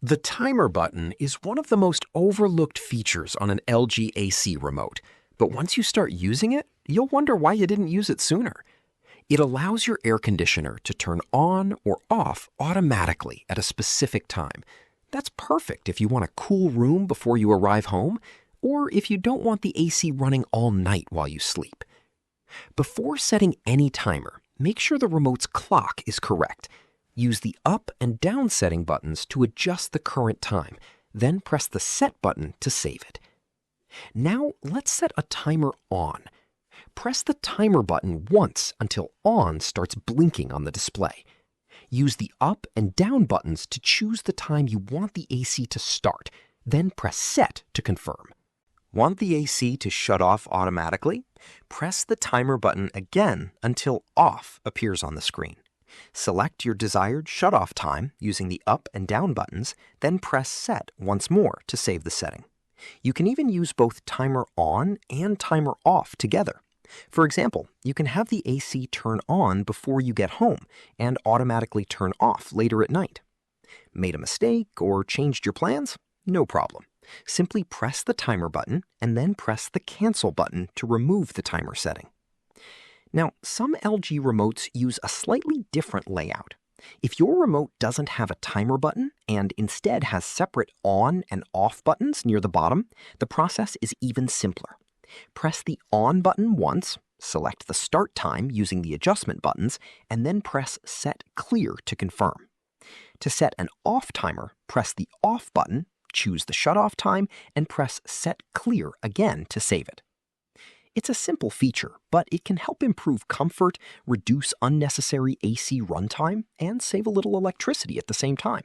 The timer button is one of the most overlooked features on an LG AC remote, but once you start using it, you'll wonder why you didn't use it sooner. It allows your air conditioner to turn on or off automatically at a specific time. That's perfect if you want a cool room before you arrive home, or if you don't want the AC running all night while you sleep. Before setting any timer, make sure the remote's clock is correct. Use the up and down setting buttons to adjust the current time, then press the set button to save it. Now let's set a timer on. Press the timer button once until on starts blinking on the display. Use the up and down buttons to choose the time you want the AC to start, then press set to confirm. Want the AC to shut off automatically? Press the timer button again until off appears on the screen. Select your desired shut-off time using the up and down buttons, then press set once more to save the setting. You can even use both timer on and timer off together. For example, you can have the AC turn on before you get home and automatically turn off later at night. Made a mistake or changed your plans? No problem. Simply press the timer button and then press the cancel button to remove the timer setting. Now, some LG remotes use a slightly different layout. If your remote doesn't have a timer button and instead has separate on and off buttons near the bottom, the process is even simpler. Press the on button once, select the start time using the adjustment buttons, and then press Set Clear to confirm. To set an off timer, press the off button, choose the shut-off time, and press Set Clear again to save it. It's a simple feature, but it can help improve comfort, reduce unnecessary AC runtime, and save a little electricity at the same time.